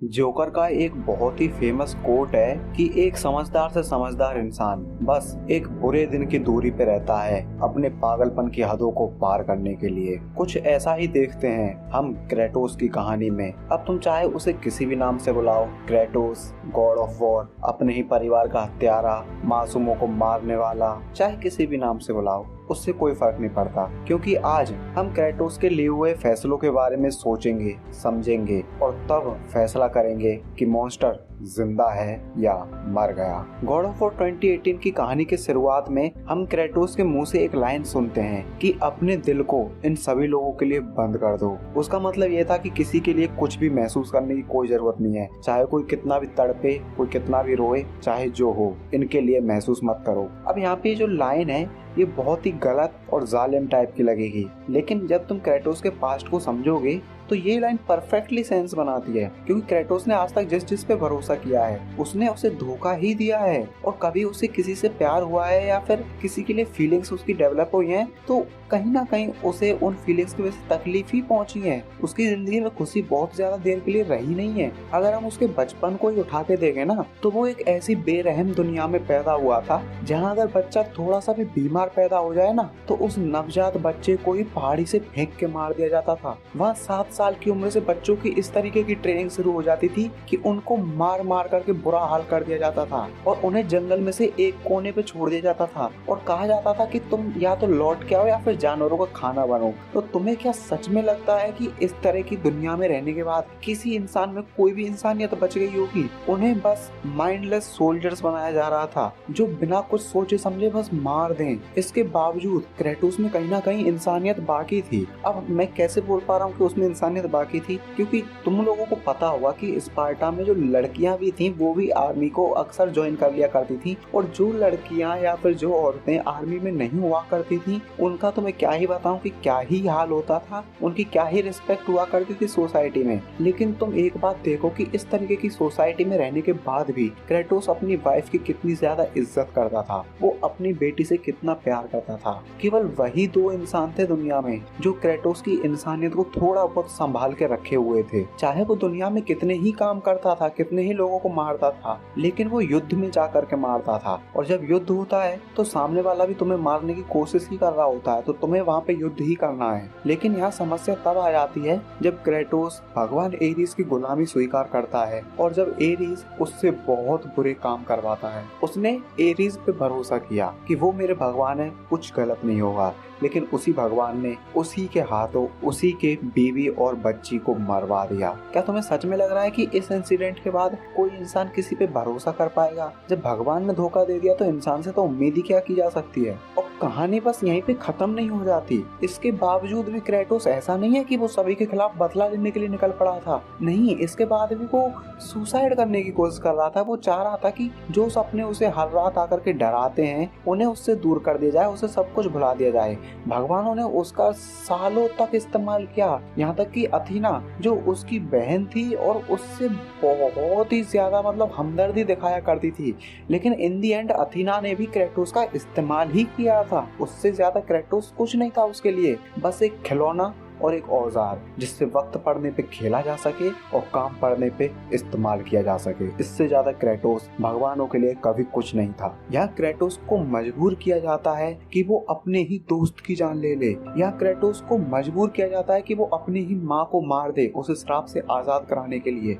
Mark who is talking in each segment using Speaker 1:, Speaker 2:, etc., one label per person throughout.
Speaker 1: Joker का एक बहुत ही फेमस कोट है कि एक समझदार से समझदार इंसान बस एक बुरे दिन की दूरी पे रहता है अपने पागलपन की हदों को पार करने के लिए। कुछ ऐसा ही देखते हैं हम क्रेटोस की कहानी में। अब तुम चाहे उसे किसी भी नाम से बुलाओ, क्रेटोस, गॉड ऑफ वॉर, अपने ही परिवार का हत्यारा, मासूमों को मारने वाला, चाहे किसी भी नाम से बुलाओ, उससे कोई फर्क नहीं पड़ता। क्योंकि आज हम क्रेटोस के लिए हुए फैसलों के बारे में सोचेंगे, समझेंगे और तब फैसला करेंगे कि मॉन्स्टर जिंदा है या मर गया। गॉड ऑफ वॉर 2018 की कहानी के शुरुआत में हम क्रेटोस के मुंह से एक लाइन सुनते हैं कि अपने दिल को इन सभी लोगों के लिए बंद कर दो। उसका मतलब ये था कि किसी के लिए कुछ भी महसूस करने की कोई जरूरत नहीं है, चाहे कोई कितना भी तड़पे, कोई कितना भी रोए, चाहे जो हो, इनके लिए महसूस मत करो। अब यहाँ पे जो लाइन है ये बहुत ही गलत और जालिम टाइप की लगेगी, लेकिन जब तुम क्रेटोस के पास्ट को समझोगे तो ये लाइन परफेक्टली सेंस बनाती है। क्योंकि क्रेटोस ने आज तक जिस जिस पे भरोसा किया है उसने उसे धोखा ही दिया है, और कभी उसे किसी से प्यार हुआ है या फिर किसी के लिए फीलिंग्स उसकी डेवलप हुई हैं तो कहीं ना कहीं उसे उन फीलिंग्स की वजह से तकलीफ ही पहुंची है। उसकी जिंदगी में खुशी बहुत ज्यादा देर के लिए रही नहीं है। अगर हम उसके बचपन को ही उठा के देखें ना तो वो एक ऐसी बेरहम दुनिया में पैदा हुआ था जहाँ अगर बच्चा थोड़ा सा भी बीमार पैदा हो जाए ना तो उस नवजात बच्चे को ही पहाड़ी से फेंक के मार दिया जाता था। वहाँ 7 साल की उम्र से बच्चों की इस तरीके की ट्रेनिंग शुरू हो जाती थी कि उनको मार मार करके बुरा हाल कर दिया जाता था और उन्हें जंगल में से एक कोने पे छोड़ दिया जाता था और कहा जाता था कि तुम या तो लौट के आओ या फिर जानवरों का खाना बनो। तो तुम्हें क्या सच में लगता है कि इस तरह की दुनिया में रहने के बाद किसी इंसान में कोई भी इंसानियत बच गई होगी? उन्हें बस माइंडलेस सोल्जर्स बनाया जा रहा था जो बिना कुछ सोचे समझे बस मार दें। इसके बावजूद क्रेटोस में कहीं ना कहीं इंसानियत बाकी थी। अब मैं कैसे बोल पा रहा हूँ कि उसमें इंसानियत बाकी थी? क्योंकि तुम लोगों को पता होगा कि स्पार्टा में जो लड़कियां भी थी वो भी आर्मी को अक्सर ज्वाइन कर लिया करती थी, और जो लड़कियां या फिर जो औरतें आर्मी में नहीं हुआ करती थी उनका तो मैं क्या ही बताऊं कि क्या ही हाल होता था, उनकी क्या ही रिस्पेक्ट हुआ करती थी सोसाइटी में। लेकिन तुम एक बात देखो कि इस तरीके की सोसाइटी में रहने के बाद भी क्रेटोस अपनी वाइफ की कितनी ज्यादा इज्जत करता था, वो अपनी बेटी से कितना प्यार करता था। केवल वही 2 इंसान थे दुनिया में जो क्रेटोस की इंसानियत को थोड़ा बहुत संभाल के रखे हुए थे। चाहे वो दुनिया में कितने ही काम करता था, कितने ही लोगों को मारता था, लेकिन वो युद्ध में जा करके मारता था। और जब युद्ध होता है तो सामने वाला भी तुम्हें मारने की कोशिश ही कर रहा होता है, तो तुम्हें वहाँ पे युद्ध ही करना है। लेकिन यहाँ समस्या तब आ जाती है जब क्रेटोस भगवान एरिस की गुलामी स्वीकार करता है और जब एरिस उससे बहुत बुरे काम करवाता है। उसने एरिस पे भरोसा किया कि वो मेरे भगवान है, कुछ गलत नहीं होगा, लेकिन उसी भगवान ने उसी के हाथों उसी के बीवी और बच्ची को मरवा दिया। क्या तुम्हें सच में लग रहा है कि इस इंसिडेंट के बाद कोई इंसान किसी पे भरोसा कर पाएगा? जब भगवान ने धोखा दे दिया तो इंसान से तो उम्मीद ही क्या की जा सकती है। और कहानी बस यहीं पे खत्म नहीं हो जाती। इसके बावजूद भी क्रेटोस ऐसा नहीं है कि वो सभी के खिलाफ बदला लेने के लिए निकल पड़ा था। नहीं, इसके बाद भी वो सुसाइड करने की कोशिश कर रहा था। वो चाह रहा था कि जो सपने उसे हर रात आकर के डराते हैं उन्हें उससे दूर कर दिया जाए, उसे सब कुछ भुला दिया जाए। भगवानों ने उसका सालों तक इस्तेमाल किया, यहाँ तक कि अथीना जो उसकी बहन थी और उससे बहुत ही ज्यादा हमदर्दी दिखाया करती थी, लेकिन इन दी एंड अथीना ने भी क्रेटोस का इस्तेमाल ही किया था। उससे ज्यादा क्रेटोस कुछ नहीं था उसके लिए, बस एक खिलौना और एक औजार जिससे वक्त पड़ने पे खेला जा सके और काम पड़ने पे इस्तेमाल किया जा सके। इससे ज्यादा क्रेटोस भगवानों के लिए कभी कुछ नहीं था। यहाँ क्रेटोस को मजबूर किया जाता है कि वो अपने ही दोस्त की जान ले ले। यहाँ क्रेटोस को मजबूर किया जाता है कि वो अपनी ही माँ को मार दे उसे श्राप से आजाद कराने के लिए।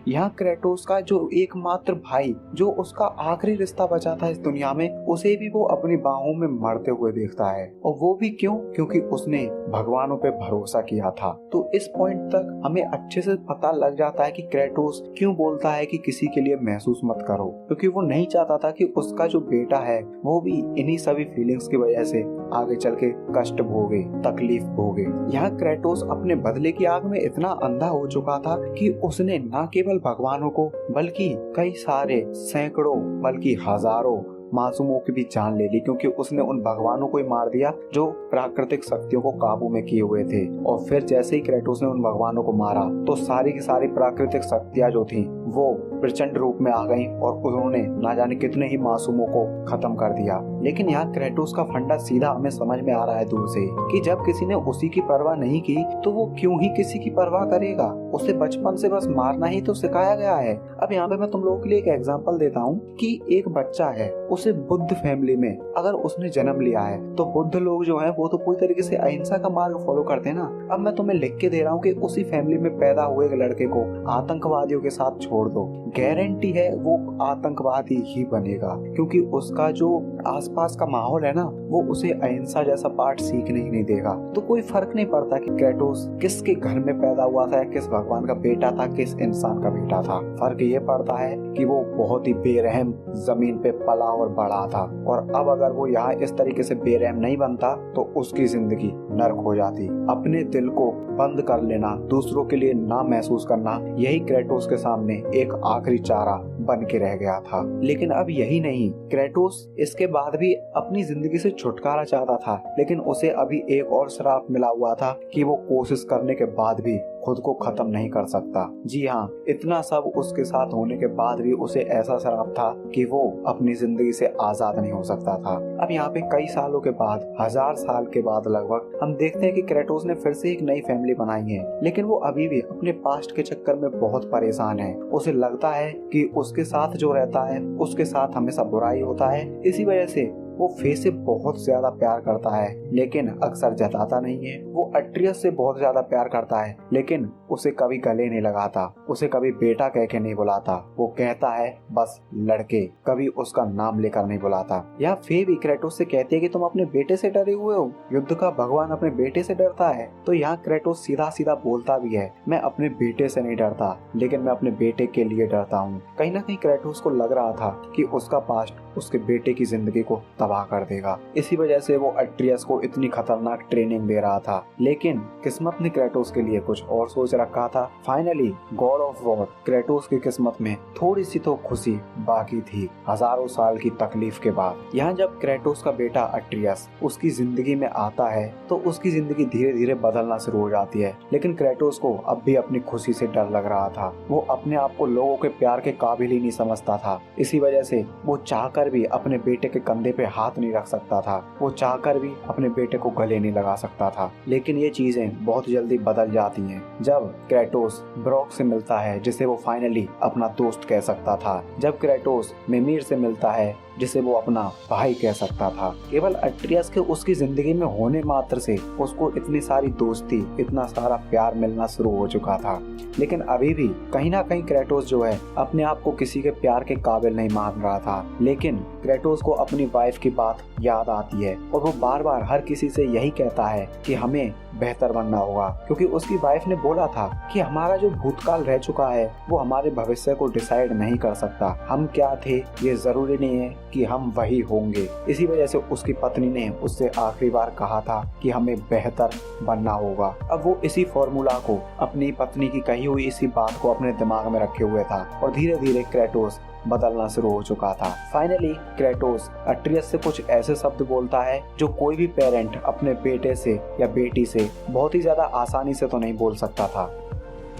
Speaker 1: यहाँ क्रेटोस का जो एकमात्र भाई, जो उसका आखिरी रिश्ता बचा था इस दुनिया में, उसे भी वो अपनी बाहों में मरते हुए देखता है। और वो भी क्यों? क्योंकि उसने भगवानों पे भरोसा किया था। तो इस पॉइंट तक हमें अच्छे से पता लग जाता है कि क्रेटोस क्यों बोलता है कि किसी के लिए महसूस मत करो, क्योंकि वो नहीं चाहता था कि उसका जो बेटा है वो भी इन्हीं सभी फीलिंग्स की वजह से आगे चल के कष्ट भोगे, तकलीफ भोगे। यहाँ क्रेटोस अपने बदले की आग में इतना अंधा हो चुका था कि उसने न केवल भगवानों को बल्कि कई सारे सैकड़ों बल्कि हजारों मासूमों की भी जान ले ली, क्योंकि उसने उन भगवानों को ही मार दिया जो प्राकृतिक शक्तियों को काबू में किए हुए थे। और फिर जैसे ही क्रेटोस ने उन भगवानों को मारा तो सारी की सारी प्राकृतिक शक्तियां जो थी वो प्रचंड रूप में आ गई और उन्होंने ना जाने कितने ही मासूमों को खत्म कर दिया। लेकिन यहाँ क्रेटोस का फंडा सीधा हमें समझ में आ रहा है दूर से कि जब किसी ने उसी की परवाह नहीं की तो वो क्यों ही किसी की परवाह करेगा। उसे बचपन से बस मारना ही तो सिखाया गया है। अब यहाँ पे मैं तुम लोगों के लिए एक एग्जांपल देता हूँ कि एक बच्चा है, उसे बुद्ध फैमिली में अगर उसने जन्म लिया है तो बुद्ध लोग जो है वो तो पूरी तरीके से अहिंसा का मार्ग फॉलो करते हैं ना। अब मैं तुम्हें लिख के दे रहा हूँ कि उसी फैमिली में पैदा हुए एक लड़के को आतंकवादियों के साथ छोड़ दो, गारंटी है वो आतंकवादी ही बनेगा, क्योंकि उसका जो आसपास का माहौल है ना वो उसे अहिंसा जैसा पाठ सीखने ही नहीं देगा। तो कोई फर्क नहीं पड़ता कि क्रेटोस किसके घर में पैदा हुआ था, किस भगवान का बेटा था, किस इंसान का बेटा था। फर्क ये पड़ता है कि वो बहुत ही बेरहम जमीन पे पला और बड़ा था, और अब अगर वो यहाँ इस तरीके से बेरहम नहीं बनता तो उसकी जिंदगी नर्क हो जाती। अपने दिल को बंद कर लेना, दूसरों के लिए ना महसूस करना, यही क्रेटोस के सामने एक आखिरी चारा बन के रह गया था। लेकिन अब यही नहीं, क्रेटोस इसके बाद भी अपनी जिंदगी से छुटकारा चाहता था, लेकिन उसे अभी एक और श्राप मिला हुआ था कि वो कोशिश करने के बाद भी खुद को खत्म नहीं कर सकता। जी हाँ, इतना सब उसके साथ होने के बाद भी उसे ऐसा श्राप था कि वो अपनी जिंदगी से आजाद नहीं हो सकता था। अब यहाँ पे कई सालों के बाद, 1000 साल के बाद लगभग, हम देखते हैं कि क्रेटोस ने फिर से एक नई फैमिली बनाई है, लेकिन वो अभी भी अपने पास्ट के चक्कर में बहुत परेशान है। उसे लगता है कि उसके साथ जो रहता है उसके साथ हमेशा बुराई होता है, इसी वजह से वो फे से बहुत ज्यादा प्यार करता है लेकिन अक्सर जताता नहीं है। वो अट्रियस से बहुत ज्यादा प्यार करता है लेकिन उसे कभी गले नहीं लगाता, उसे कभी बेटा कह के नहीं बुलाता। वो कहता है बस लड़के, कभी उसका नाम लेकर नहीं बुलाता। या फे भी क्रेटोस से कहती है कि तुम अपने बेटे से डरे हुए हो, युद्ध का भगवान अपने बेटे से डरता है। तो यहाँ क्रेटोस सीधा सीधा बोलता भी है, मैं अपने बेटे से नहीं डरता लेकिन मैं अपने बेटे के लिए डरता हूँ। कहीं ना कहीं क्रेटोस को लग रहा था कि उसका पास्ट उसके बेटे की जिंदगी को तबाह कर देगा, इसी वजह से वो अट्रियस को इतनी खतरनाक ट्रेनिंग दे रहा था। लेकिन किस्मत ने क्रेटोस के लिए कुछ और सोच रखा था। Finally God of war Kratos की किस्मत में थोड़ी सी तो खुशी बाकी थी, हजारों साल की तकलीफ के बाद। यहाँ जब क्रेटोस का बेटा अट्रियस उसकी जिंदगी में आता है तो उसकी जिंदगी धीरे धीरे बदलना शुरू हो जाती है। लेकिन क्रेटोस को अब भी अपनी खुशी से डर लग रहा था। वो अपने आप को लोगों के प्यार के काबिल ही नहीं समझता था, इसी वजह से वो चाहकर भी अपने बेटे के कंधे पे हाथ नहीं रख सकता था, वो चाहकर भी अपने बेटे को गले नहीं लगा सकता था। लेकिन ये चीजें बहुत जल्दी बदल जाती हैं जब क्रेटोस ब्रॉक से मिलता है, जिसे वो फाइनली अपना दोस्त कह सकता था। जब क्रेटोस मिमिर से मिलता है, जिसे वो अपना भाई कह सकता था। केवल अट्रियस के उसकी जिंदगी में होने मात्र से उसको इतनी सारी दोस्ती, इतना सारा प्यार मिलना शुरू हो चुका था। लेकिन अभी भी कहीं ना कहीं क्रेटोस जो है अपने आप को किसी के प्यार के काबिल नहीं मान रहा था। लेकिन क्रेटोस को अपनी वाइफ की बात याद आती है और वो बार बार हर किसी से यही कहता है कि हमें बेहतर बनना होगा, क्योंकि उसकी वाइफ ने बोला था कि हमारा जो भूतकाल रह चुका है वो हमारे भविष्य को डिसाइड नहीं कर सकता। हम क्या थे ये जरूरी नहीं है कि हम वही होंगे। इसी वजह से उसकी पत्नी ने उससे आखिरी बार कहा था कि हमें बेहतर बनना होगा। अब वो इसी फॉर्मूला को, अपनी पत्नी की कही हुई इसी बात को अपने दिमाग में रखे हुए था और धीरे धीरे क्रेटोस बदलना शुरू हो चुका था। फाइनली क्रेटोस अट्रियस से कुछ ऐसे शब्द बोलता है जो कोई भी पेरेंट अपने बेटे से या बेटी से बहुत ही ज्यादा आसानी से तो नहीं बोल सकता था।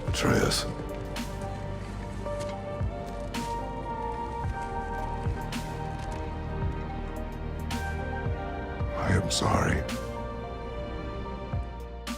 Speaker 2: Atreus. I am sorry.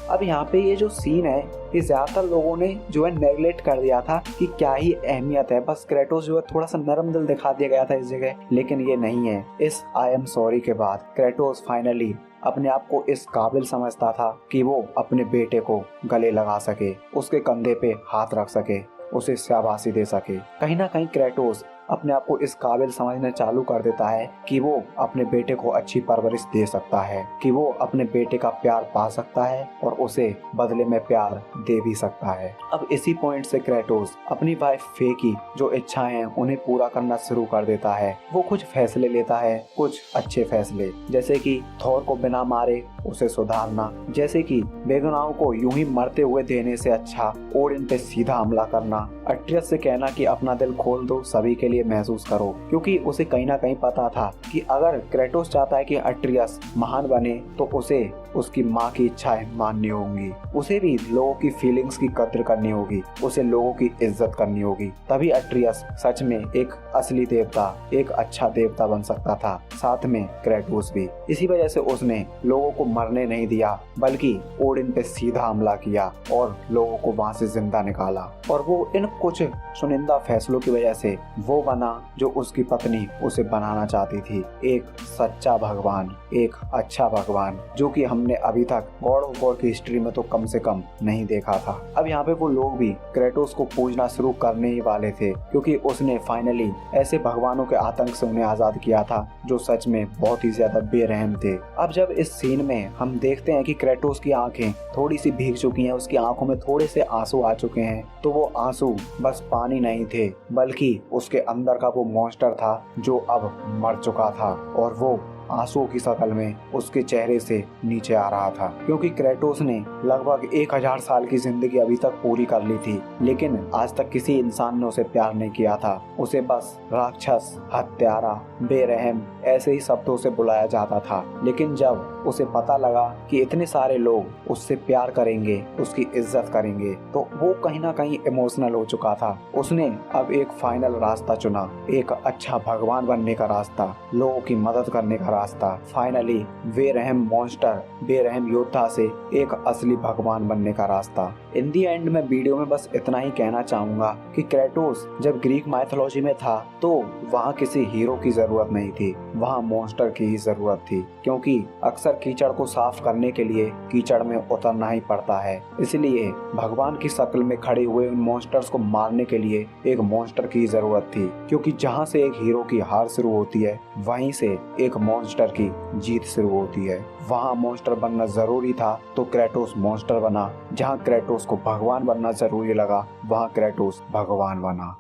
Speaker 1: अब यहाँ पे ये जो सीन है ये ज्यादातर लोगों ने जो है नेगलेक्ट कर दिया था कि क्या ही अहमियत है, बस क्रेटोस जो है थोड़ा सा नरम दिल दिखा दिया गया था इस जगह। लेकिन ये नहीं है। इस आई एम सॉरी के बाद क्रेटोस फाइनली अपने आप को इस काबिल समझता था कि वो अपने बेटे को गले लगा सके, उसके कंधे पे हाथ रख सके, उसे शाबाशी दे सके। कहीं ना कहीं क्रेटोस अपने आप को इस काबिल समझना चालू कर देता है कि वो अपने बेटे को अच्छी परवरिश दे सकता है, कि वो अपने बेटे का प्यार पा सकता है और उसे बदले में प्यार दे भी सकता है। अब इसी पॉइंट से क्रेटोस अपनी वाइफ फे की जो इच्छाएं हैं उन्हें पूरा करना शुरू कर देता है। वो कुछ फैसले लेता है, कुछ अच्छे फैसले, जैसे कि थोर को बिना मारे उसे सुधारना, जैसे कि बेगुनाहों को यूं ही मरते हुए देने से अच्छा ओडिन पे सीधा हमला करना, अट्रियस से कहना कि अपना दिल खोल दो, सभी के लिए महसूस करो, क्योंकि उसे कहीं ना कहीं पता था कि अगर क्रेटोस चाहता है कि अट्रियस महान बने तो उसे उसकी माँ की इच्छाएं माननी होंगी, उसे भी लोगों की फीलिंग्स की कद्र करनी होगी, उसे लोगों की इज्जत करनी होगी, तभी अट्रियस सच में एक असली देवता, एक अच्छा देवता बन सकता था, साथ में क्रेटोस भी। इसी वजह से उसने लोगों को मरने नहीं दिया, बल्कि ओडिन पे सीधा हमला किया और लोगों को वहां से जिंदा निकाला। और वो इन कुछ चुनिंदा फैसलों की वजह से वो बना जो उसकी पत्नी उसे बनाना चाहती थी, एक सच्चा भगवान, एक अच्छा भगवान, जो कि हमने अभी तक गॉड ऑफ वॉर की हिस्ट्री में तो कम से कम नहीं देखा था। अब यहाँ पे वो लोग भी क्रेटोस को पूजना शुरू करने ही वाले थे, क्योंकि उसने फाइनली ऐसे भगवानों के आतंक से उन्हें आजाद किया था जो सच में बहुत ही ज्यादा बेरहम थे। अब जब इस सीन में हम देखते हैं कि क्रेटोस की आंखें थोड़ी सी भीग चुकी हैं, उसकी आंखों में थोड़े से आंसू आ चुके हैं, तो वो आंसू बस पानी नहीं थे, बल्कि उसके अंदर का वो मॉन्स्टर था जो अब मर चुका था, और वो आंसुओं की शक्ल में उसके चेहरे से नीचे आ रहा था, क्योंकि क्रेटोस ने लगभग 1000 साल की जिंदगी अभी तक पूरी कर ली थी, लेकिन आज तक किसी इंसान ने उसे प्यार नहीं किया था। उसे बस राक्षस, हत्यारा, बेरहम ऐसे ही शब्दों से बुलाया जाता था। लेकिन जब उसे पता लगा कि इतने सारे लोग उससे प्यार करेंगे, उसकी इज्जत करेंगे, तो वो कहीं ना कहीं इमोशनल हो चुका था। उसने अब एक फाइनल रास्ता चुना, एक अच्छा भगवान बनने का रास्ता, लोगों की मदद करने का रास्ता, फाइनली बेरहम मॉन्स्टर, बेरहम योद्धा से एक असली भगवान बनने का रास्ता। इन दी एंड में वीडियो में बस इतना ही कहना चाहूंगा कि क्रेटोस जब ग्रीक माइथोलॉजी में था तो वहाँ किसी हीरो की जरूरत नहीं थी, वहाँ मॉन्स्टर की ही जरूरत थी, क्योंकि अक्सर कीचड़ को साफ करने के लिए कीचड़ में उतरना ही पड़ता है। इसलिए भगवान की शक्ल में खड़े हुए उन मॉन्स्टर्स को मारने के लिए एक मॉन्स्टर की जरूरत थी, क्योंकि जहाँ से एक हीरो की हार शुरू होती है वहीं से एक मॉन्स्टर की जीत शुरू होती है। वहाँ मॉन्स्टर बनना जरूरी था तो क्रेटोस मॉन्स्टर बना, जहाँ क्रेटोस को भगवान बनना जरूरी लगा वहाँ क्रेटोस भगवान बना।